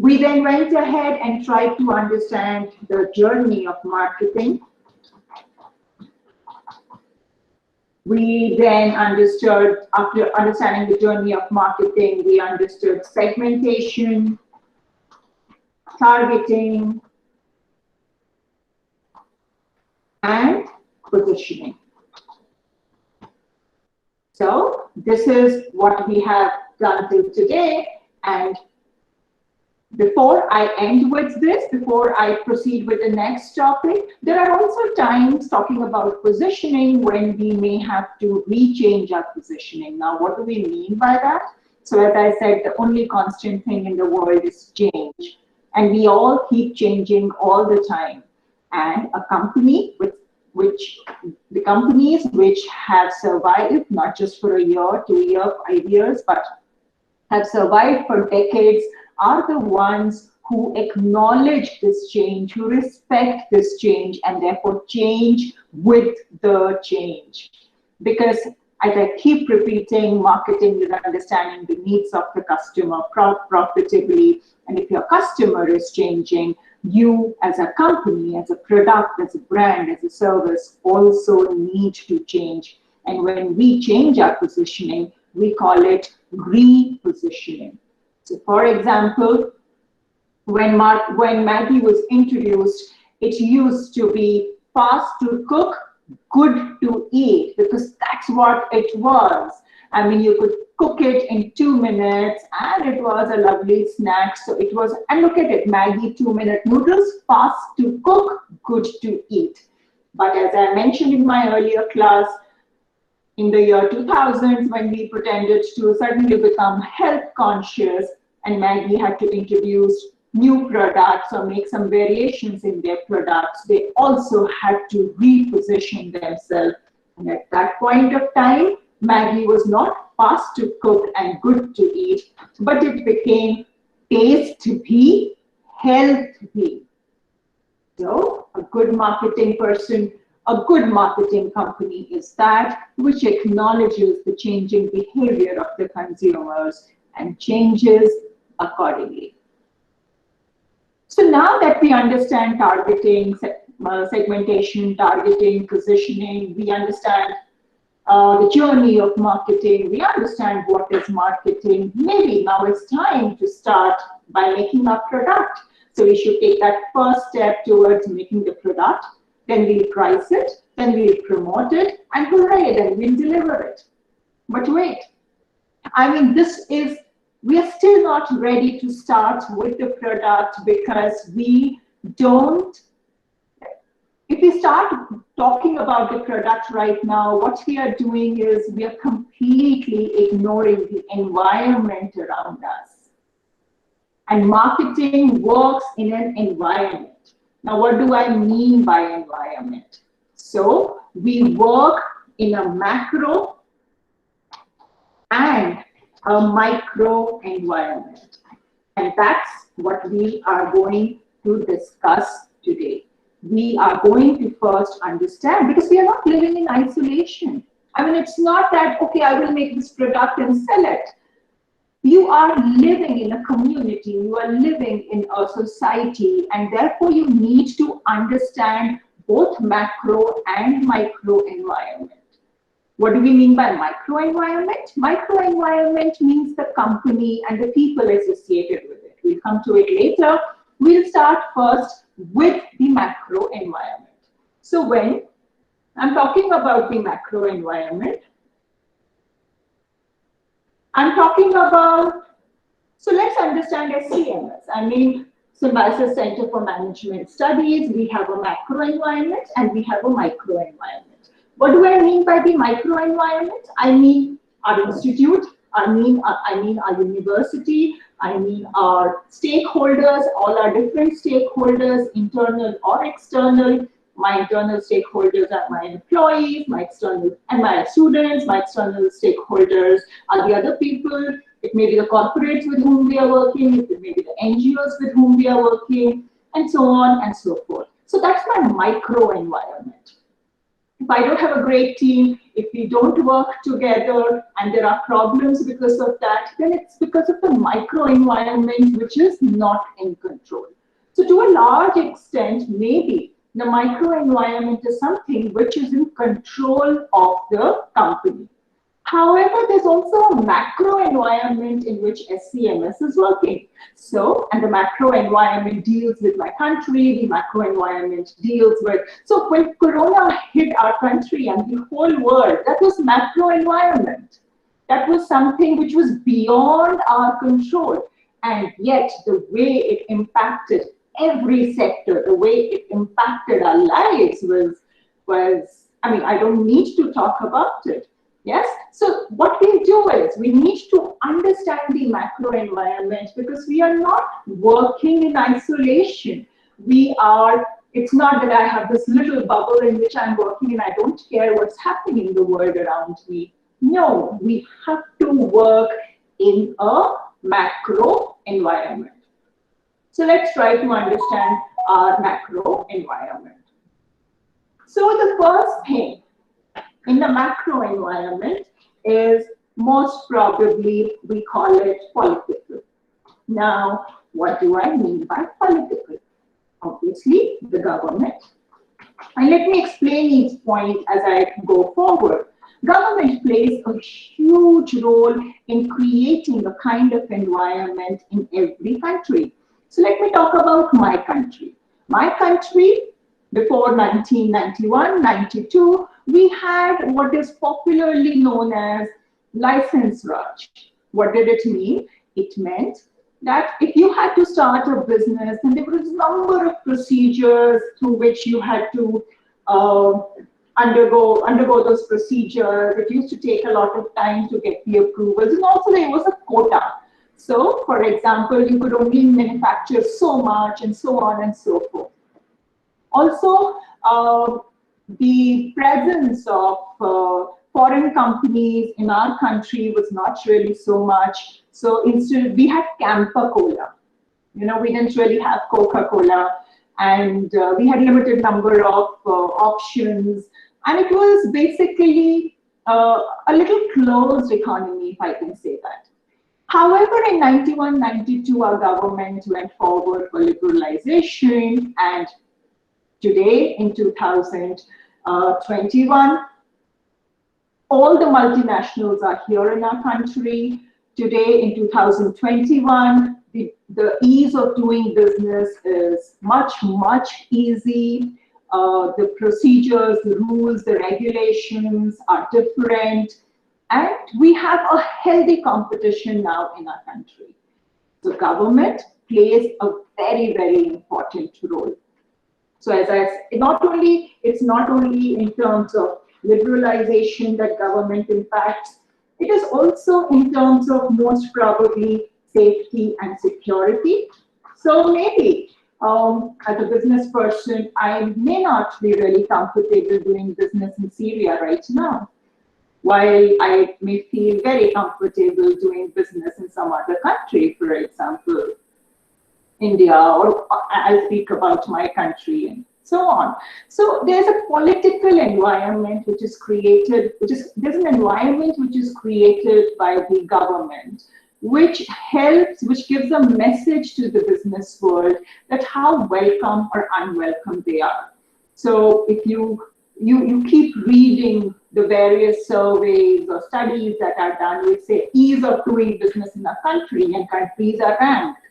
We then went ahead and tried to understand the journey of marketing. We then understood, after understanding the journey of marketing, we understood segmentation, targeting, and positioning. So this is what we have done till today. And before I end with this, before I proceed with the next topic, there are also times talking about positioning when we may have to rechange our positioning. Now, what do we mean by that? So as I said, the only constant thing in the world is change. And we all keep changing all the time. And a company the companies which have survived, not just for a year, 2 years, 5 years, but have survived for decades, are the ones who acknowledge this change, who respect this change, and therefore change with the change. Because as I keep repeating, marketing is understanding the needs of the customer profitably. And if your customer is changing, you as a company, as a product, as a brand, as a service also need to change. And when we change our positioning, we call it repositioning. So for example, when Maggi was introduced, it used to be fast to cook, good to eat, because that's what it was. I mean, you could cook it in 2 minutes and it was a lovely snack. So it was, and look at it, Maggi 2-minute noodles, fast to cook, good to eat. But as I mentioned in my earlier class, in the year 2000s, when we pretended to suddenly become health conscious and Maggi had to introduce new products or make some variations in their products, they also had to reposition themselves. And at that point of time, Maggi was not fast to cook and good to eat, but it became taste-be, health-be. So a good marketing person, a good marketing company is that which acknowledges the changing behavior of the consumers and changes accordingly. So now that we understand targeting, segmentation, targeting, positioning, we understand the journey of marketing, we understand what is marketing, maybe now it's time to start by making our product. So we should take that first step towards making the product, then we'll price it, then we'll promote it, and hooray, then we'll deliver it. But wait, I mean, we are still not ready to start with the product because we don't. If we start talking about the product right now, what we are doing is we are completely ignoring the environment around us. And marketing works in an environment. Now, what do I mean by environment? So we work in a macro and a micro environment. And that's what we are going to discuss today. We are going to first understand, because we are not living in isolation. I mean, it's not that, okay, I will make this product and sell it. You are living in a community, you are living in a society, and therefore you need to understand both macro and micro environment. What do we mean by micro environment? Micro environment means the company and the people associated with it. We'll come to it later. We'll start first with the macro environment. So when I'm talking about the macro environment, I'm talking about, so let's understand SCMS. I mean, Symbiosis Center for Management Studies, we have a macro environment and we have a micro environment. What do I mean by the micro environment? I mean our institute, I mean our university, I mean our stakeholders, all our different stakeholders, internal or external. My internal stakeholders are my employees, my external and my students, my external stakeholders are the other people. It may be the corporates with whom we are working, it may be the NGOs with whom we are working, and so on and so forth. So that's my micro environment. If I don't have a great team, if we don't work together and there are problems because of that, then it's because of the microenvironment which is not in control. So to a large extent, maybe the microenvironment is something which is in control of the company. However, there's also a macro environment in which SCMS is working. So, and the macro environment deals with my country, the macro environment deals with, so when Corona hit our country and the whole world, that was macro environment. That was something which was beyond our control. And yet the way it impacted every sector, the way it impacted our lives was, I mean, I don't need to talk about it. Yes, so what we do is we need to understand the macro environment because we are not working in isolation. It's not that I have this little bubble in which I'm working and I don't care what's happening in the world around me. No, we have to work in a macro environment. So let's try to understand our macro environment. So the first thing in the macro environment is most probably we call it political. Now, what do I mean by political? Obviously, the government. And let me explain each point as I go forward. Government plays a huge role in creating a kind of environment in every country. So let me talk about my country. My country, before 1991, 92, we had what is popularly known as license Raj. What did it mean? It meant that if you had to start a business, and there was a number of procedures through which you had to undergo those procedures. It used to take a lot of time to get the approvals, and also there was a quota. So, for example, you could only manufacture so much, and so on and so forth. Also, the presence of foreign companies in our country was not really so much. So instead, we had Campa Cola. You know, we didn't really have Coca-Cola, and we had limited number of options, and it was basically a little closed economy, if I can say that. However, in 91, 92, our government went forward for liberalization, and today, in 2021, all the multinationals are here in our country. Today, in 2021, the ease of doing business is much, much easy. The procedures, the rules, the regulations are different. And we have a healthy competition now in our country. The government plays a very, very important role. So as I said, it's not only in terms of liberalization that government impacts, it is also in terms of most probably safety and security. So maybe as a business person, I may not be really comfortable doing business in Syria right now, while I may feel very comfortable doing business in some other country, for example, India, or I'll speak about my country and so on. So there's a political environment which is created, there's an environment which is created by the government, which gives a message to the business world that how welcome or unwelcome they are. So if you keep reading the various surveys or studies that are done, which say ease of doing business in a country, and countries are ranked,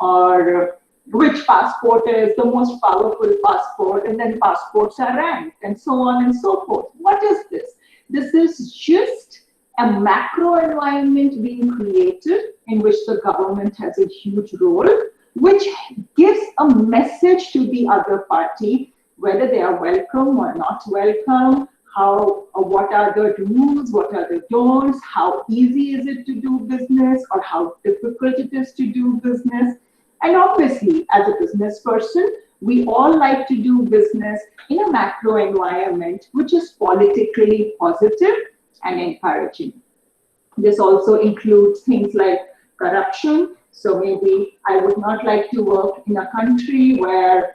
or which passport is the most powerful passport, and then passports are ranked, and so on and so forth. What is this? This is just a macro environment being created in which the government has a huge role, which gives a message to the other party, whether they are welcome or not welcome, what are the rules, what are the don'ts, how easy is it to do business, or how difficult it is to do business. And obviously, as a business person, we all like to do business in a macro environment which is politically positive and encouraging. This also includes things like corruption. So maybe I would not like to work in a country where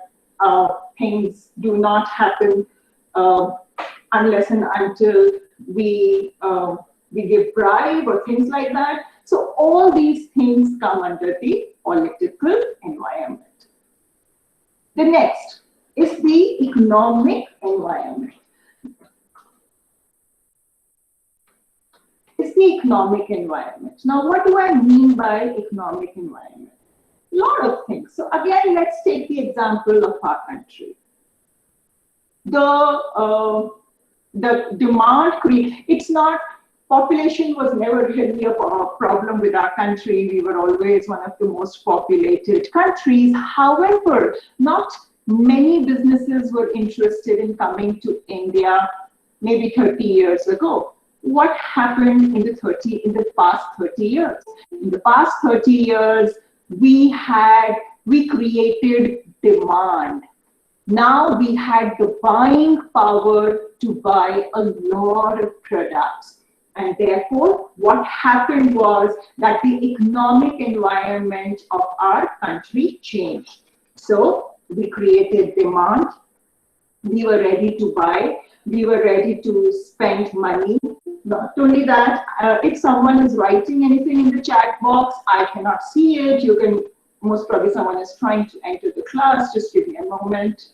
things do not happen unless and until we give bribe or things like that. So all these things come under the political environment. The next is the economic environment. It's the economic environment. Now, what do I mean by economic environment? A lot of things. So again, let's take the example of our country. The demand it's not, population was never really a problem with our country. We were always one of the most populated countries. However, not many businesses were interested in coming to India maybe 30 years ago. What happened in the past 30 years? In the past 30 years, we created demand. Now we had the buying power to buy a lot of products. And therefore, what happened was that the economic environment of our country changed. So we created demand. We were ready to buy. We were ready to spend money. Not only that, if someone is writing anything in the chat box, I cannot see it. You can, most probably someone is trying to enter the class. Just give me a moment.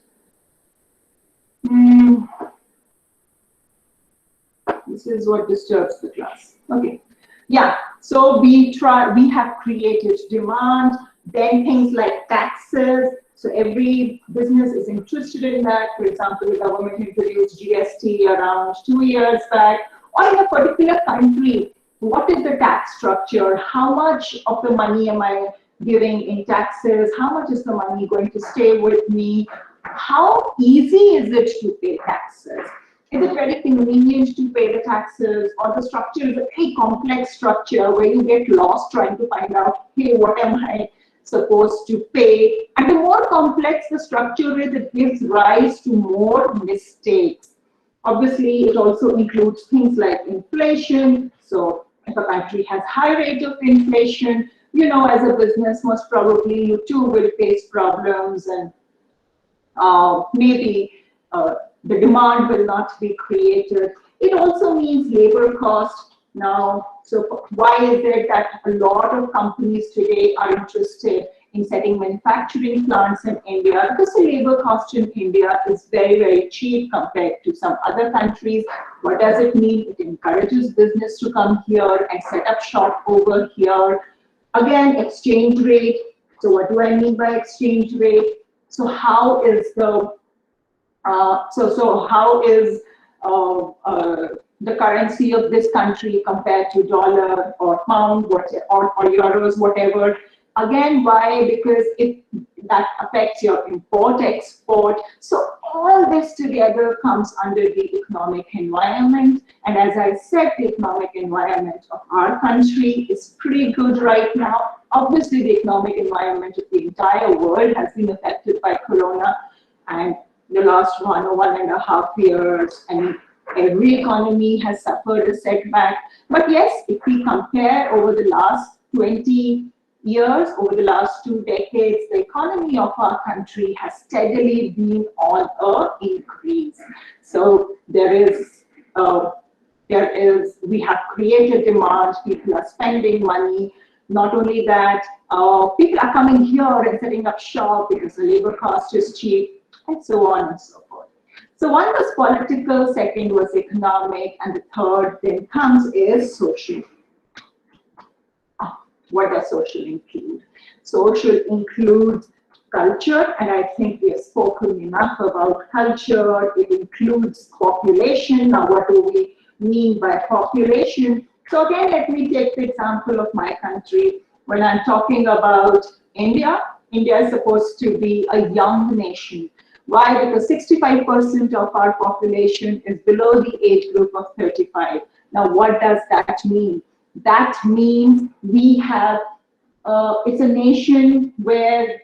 This is what disturbs the class. Okay. Yeah. So we have created demand, then things like taxes. So every business is interested in that. For example, the government introduced GST around 2 years back. Or in a particular country, what is the tax structure? How much of the money am I giving in taxes? How much is the money going to stay with me? How easy is it to pay taxes? Is it very convenient to pay the taxes, or the structure is a very complex structure where you get lost trying to find out, hey, what am I supposed to pay? And the more complex the structure is, it gives rise to more mistakes. Obviously, it also includes things like inflation. So if a country has high rate of inflation, you know, as a business, most probably you too will face problems, and maybe the demand will not be created. It also means labor cost. Now, so why is it that a lot of companies today are interested in setting manufacturing plants in India? Because the labor cost in India is very, very cheap compared to some other countries. What does it mean? It encourages business to come here and set up shop over here. Again, exchange rate. So what do I mean by exchange rate? So how is the the currency of this country compared to dollar or pound or euros, whatever? Again, why? Because that affects your import, export. So all this together comes under the economic environment. And as I said, the economic environment of our country is pretty good right now. Obviously, the economic environment of the entire world has been affected by Corona, and the last 1.5 years, and every economy has suffered a setback. But yes, if we compare over the last 20 years, over the last 2 decades, the economy of our country has steadily been on an increase. So we have created demand, people are spending money. Not only that, people are coming here and setting up shop because the labor cost is cheap, and so on and so forth. So one was political, second was economic, and the third then comes is social. What does social include? Social includes culture, and I think we have spoken enough about culture. It includes population. Now, what do we mean by population? So again, let me take the example of my country. When I'm talking about India, India is supposed to be a young nation. Why? Because 65% of our population is below the age group of 35. Now, what does that mean? That means we have, it's a nation where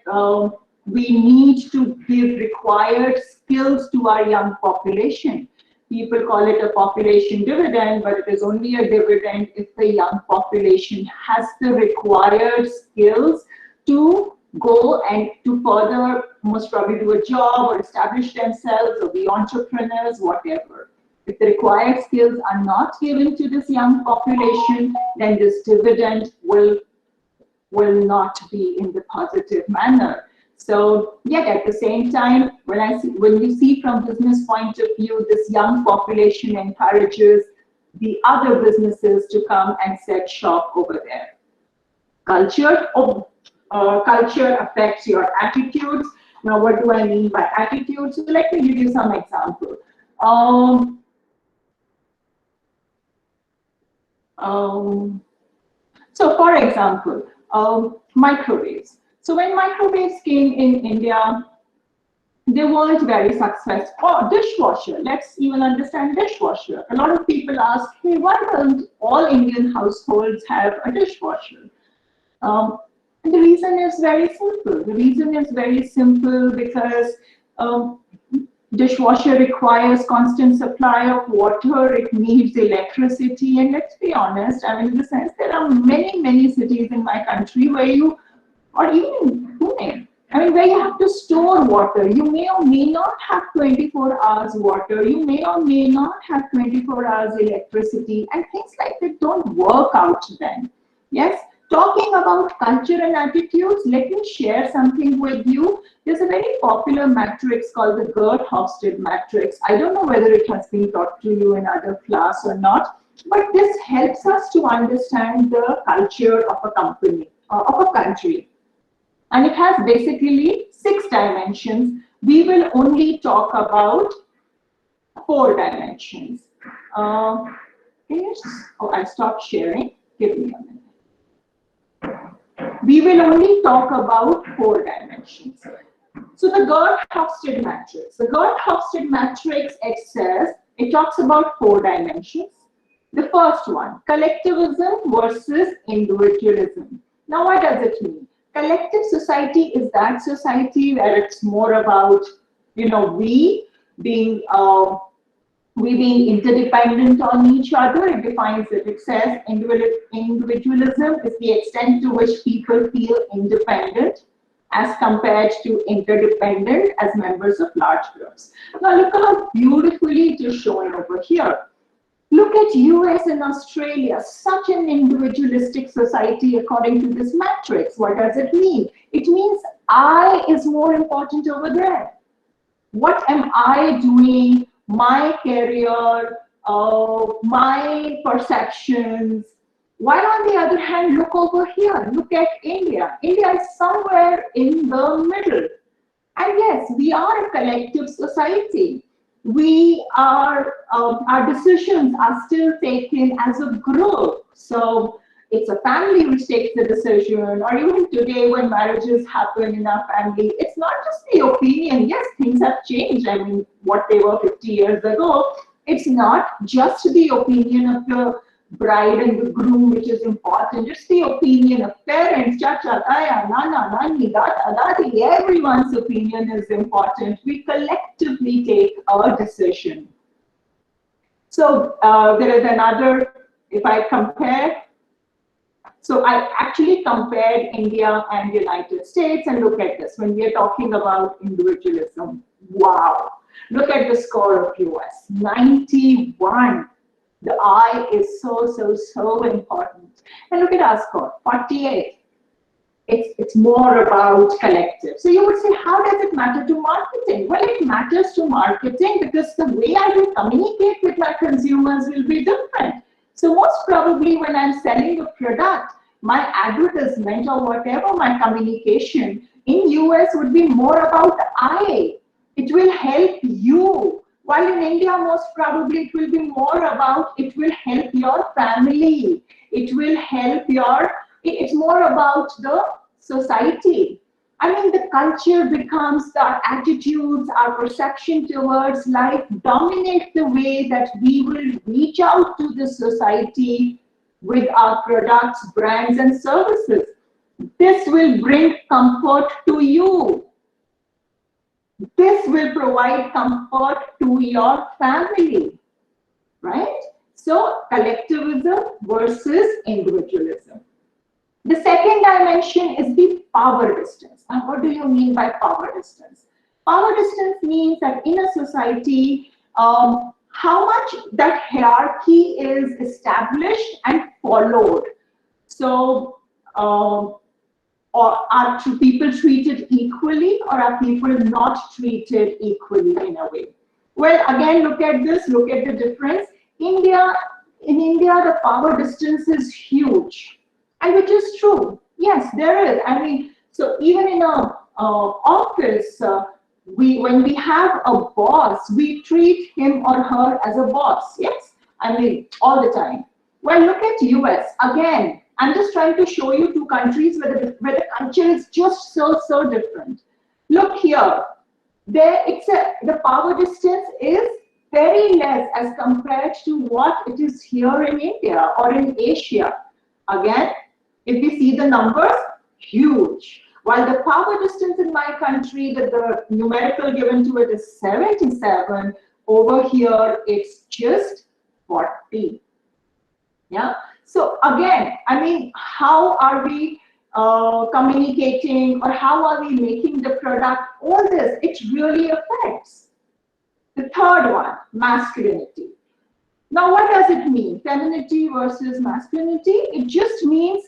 we need to give required skills to our young population. People call it a population dividend, but it is only a dividend if the young population has the required skills to go and to further, most probably do a job or establish themselves or be entrepreneurs, whatever. If the required skills are not given to this young population, then this dividend will not be in the positive manner. So yet at the same time, when you see from business point of view, this young population encourages the other businesses to come and set shop over there. Culture affects your attitudes. Now, what do I mean by attitudes? So let me give you some examples. So for example, microwaves. So when microwaves came in India, they weren't very successful. Oh, dishwasher. Let's even understand dishwasher. A lot of people ask, hey, why don't all Indian households have a dishwasher? And the reason is very simple. The reason is very simple because dishwasher requires constant supply of water, it needs electricity, and let's be honest, I mean, in the sense, there are many, many cities in my country where you, or even in Pune, I mean, where you have to store water. You may or may not have 24 hours water, you may or may not have 24 hours electricity, and things like that don't work out then. Yes? Talking about culture and attitudes, let me share something with you. There's a very popular matrix called the Gert-Hofstra matrix. I don't know whether it has been taught to you in other class or not, but this helps us to understand the culture of a company, of a country. And it has basically 6 dimensions. We will only talk about 4 dimensions. Oh, I stopped sharing. Give me a minute. We will only talk about 4 dimensions. So the Gert-Hofstra matrix. The Gert-Hofstra matrix, it talks about 4 dimensions. The first one, collectivism versus individualism. Now, what does it mean? Collective society is that society where it's more about, you know, we being interdependent on each other. It defines it. It says individualism is the extent to which people feel independent as compared to interdependent as members of large groups. Now look how beautifully it is shown over here. Look at US and Australia, such an individualistic society according to this matrix. What does it mean? It means I is more important over there. What am I doing? My career, my perceptions. While on the other hand, look over here, look at India. India is somewhere in the middle. And yes, we are a collective society. We are, our decisions are still taken as a group. So it's a family which takes the decision, or even today when marriages happen in our family, it's not just the opinion. Yes, things have changed. I mean, what they were 50 years ago, it's not just the opinion of the bride and the groom which is important. It's the opinion of parents, chacha, taya, nana, nani, dada, dadi. Everyone's opinion is important. We collectively take a decision. So there is another, if I compare, so I actually compared India and United States, and look at this. When we are talking about individualism, wow. Look at the score of US, 91. The I is so important. And look at our score, 48. It's more about collective. So you would say, how does it matter to marketing? Well, it matters to marketing because the way I will communicate with my consumers will be different. So most probably when I'm selling a product, my advertisement or whatever my communication in US would be more about I. It will help you. While in India, most probably it will be more about, it will help your family. It will help it's more about the society. I mean, the culture becomes, our attitudes, our perception towards life dominate the way that we will reach out to the society with our products, brands, and services. This will bring comfort to you. This will provide comfort to your family, right? So, collectivism versus individualism. The second dimension is the power distance. Now, what do you mean by power distance? Power distance means that in a society, how much that hierarchy is established and followed. So, or are people treated equally, or are people not treated equally in a way? Well, again, look at this, look at the difference. In India, the power distance is huge, and which is true. Yes, there is. I mean, so even in a office, when we have a boss, we treat him or her as a boss. Yes, I mean, all the time. Well, look at US. Again, I'm just trying to show you two countries where the culture is just so different. Look here. The power distance is very less as compared to what it is here in India or in Asia. Again, if we see the numbers, huge. While the power distance in my country, the numerical given to it is 77, over here it's just 40. Yeah. So again, I mean, how are we communicating, or how are we making the product? All this, it really affects. The third one, masculinity. Now, what does it mean? Femininity versus masculinity? It just means,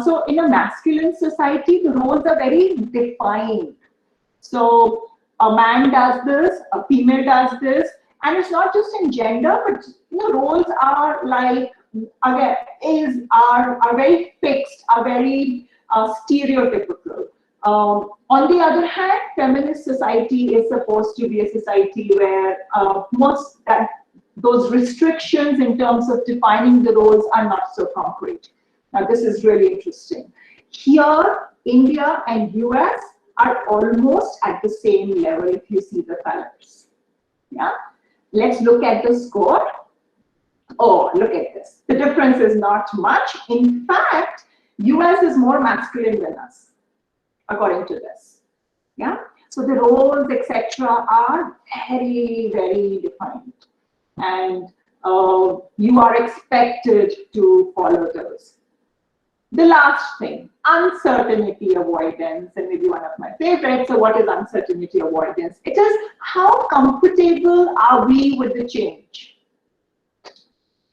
so in a masculine society, the roles are very defined. So a man does this, a female does this, and it's not just in gender, but roles are like, again, are very fixed, are very stereotypical. On the other hand, feminist society is supposed to be a society where those restrictions in terms of defining the roles are not so concrete. Now, this is really interesting. Here, India and US are almost at the same level if you see the colors. Yeah. Let's look at the score. Oh, look at this. The difference is not much. In fact, US is more masculine than us, according to this. Yeah. So the roles, etc., are very defined, and you are expected to follow those. The last thing, uncertainty avoidance, and maybe one of my favorites. So what is uncertainty avoidance? It is how comfortable are we with the change.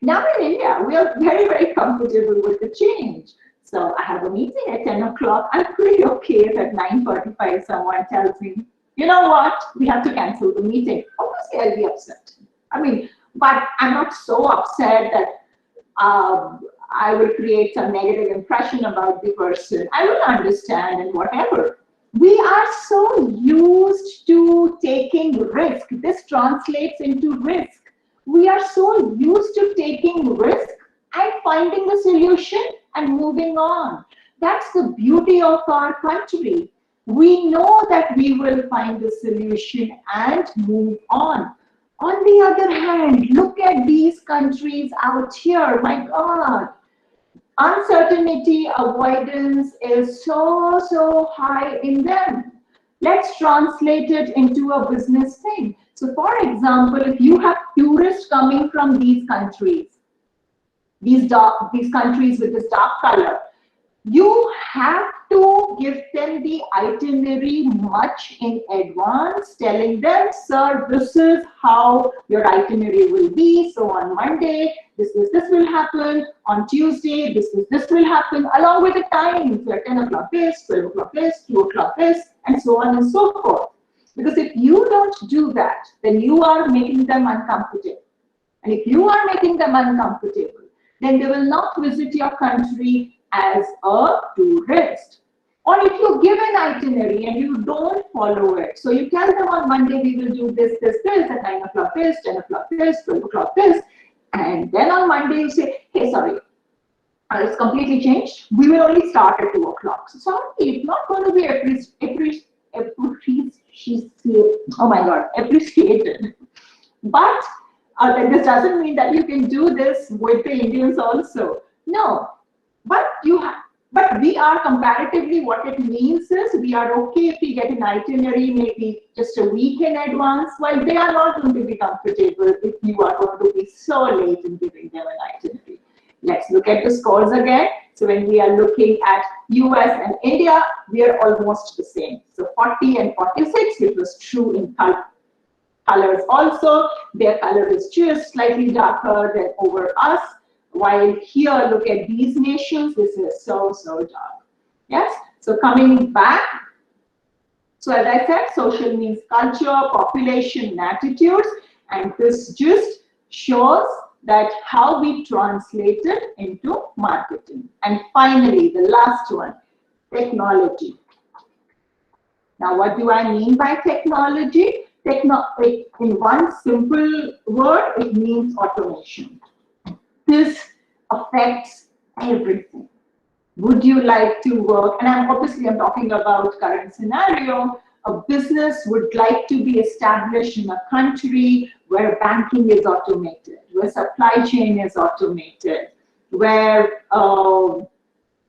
Now in India, we are very comfortable with the change. So I have a meeting at 10 o'clock. I'm pretty okay if at 9:45 someone tells me, you know what, we have to cancel the meeting. Obviously, I'll be upset. I mean, but I'm not so upset that I will create some negative impression about the person. I will understand and whatever. We are so used to taking risk. This translates into risk. We are so used to taking risk and finding the solution and moving on. That's the beauty of our country. We know that we will find the solution and move on. On the other hand, look at these countries out here. My God, uncertainty avoidance is so high in them. Let's translate it into a business thing. So for example, if you have tourists coming from these countries, these countries with this dark color, you have to give them the itinerary much in advance, telling them, sir, this is how your itinerary will be. So on Monday, this will happen. On Tuesday, this will happen, along with the time. So at 10 o'clock this, 12 o'clock this, 2 o'clock this, and so on and so forth. Because if you don't do that, then you are making them uncomfortable. And if you are making them uncomfortable, then they will not visit your country as a tourist. Or if you give an itinerary and you don't follow it, so you tell them on Monday we will do this, at 9 o'clock this, 10 o'clock this, 12 o'clock this, and then on Monday you say, hey, sorry, it's completely changed. We will only start at 2 o'clock. So sorry, it's not going to be appreciated. But this doesn't mean that you can do this with the Indians also. No, but we are comparatively, what it means is we are okay if we get an itinerary maybe just a week in advance, while they are not going to be comfortable if you are going to be so late in giving them an itinerary. Let's look at the scores again. So when we are looking at US and India, we are almost the same. So 40 and 46, it was true in color. colors also. Their color is just slightly darker than over us. While here, look at these nations, this is so, so dark. Yes? So coming back, so as I said, social means culture, population, and attitudes, and this just shows that how we translate it into marketing. And finally, the last one, technology. Now, what do I mean by technology? In one simple word, it means automation. This affects everything. Would you like to work, and I'm talking about current scenario, a business would like to be established in a country where banking is automated, where supply chain is automated, where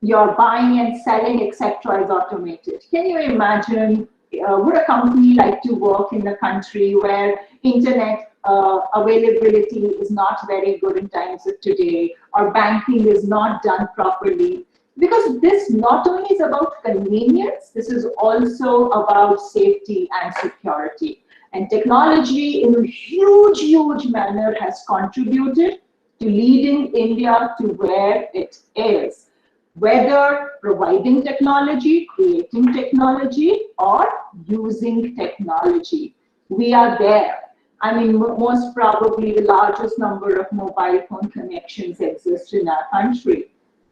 your buying and selling, etc., is automated. Can you imagine, would a company like to work in a country where internet availability is not very good in times of today, or banking is not done properly? Because this not only is about convenience, this is also about safety and security. And technology in a huge, huge manner has contributed to leading India to where it is. Whether providing technology, creating technology, or using technology, we are there. I mean, most probably the largest number of mobile phone connections exist in our country.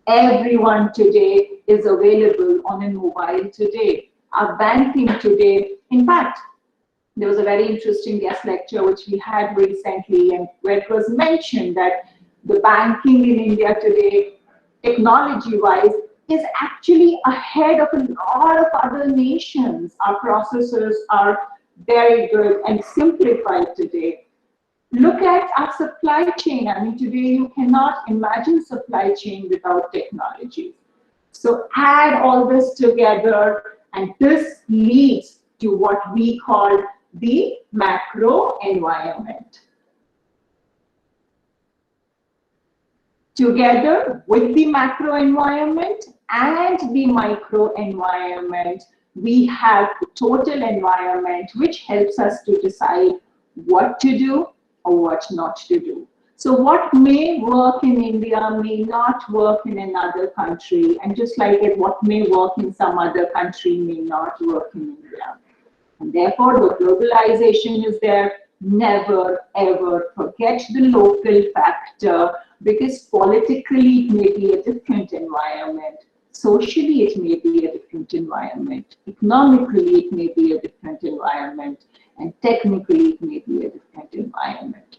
Everyone today is available on a mobile today. Our banking today, in fact, there was a very interesting guest lecture which we had recently, and where it was mentioned that the banking in India today, technology-wise, is actually ahead of a lot of other nations. Our processes are very good and simplified today. Look at our supply chain. I mean, today you cannot imagine supply chain without technology. So add all this together, and this leads to what we call the macro environment. Together with the macro environment and the micro environment, we have the total environment, which helps us to decide what to do or what not to do. So what may work in India may not work in another country, and just like it, what may work in some other country may not work in India. And therefore, the globalization is there. Never ever forget the local factor, because politically it may be a different environment, socially it may be a different environment, economically it may be a different environment, and technically it may be a different environment.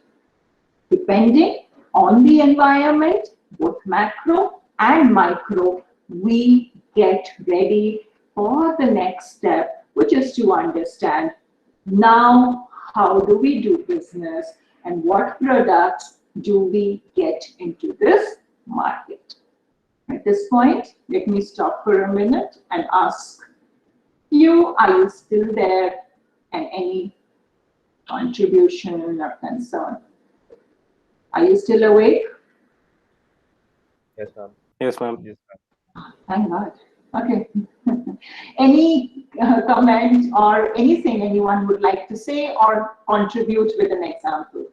Depending on the environment, both macro and micro, we get ready for the next step, which is to understand now how do we do business and what products do we get into this market. At this point, let me stop for a minute and ask you, are you still there, and any contribution or concern? Are you still awake? Yes, ma'am. Yes, ma'am. Yes, ma'am. Thank God. Okay. Any comment or anything anyone would like to say or contribute with an example?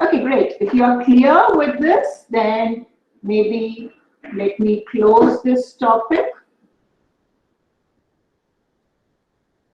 Okay, great. If you are clear with this, then maybe let me close this topic.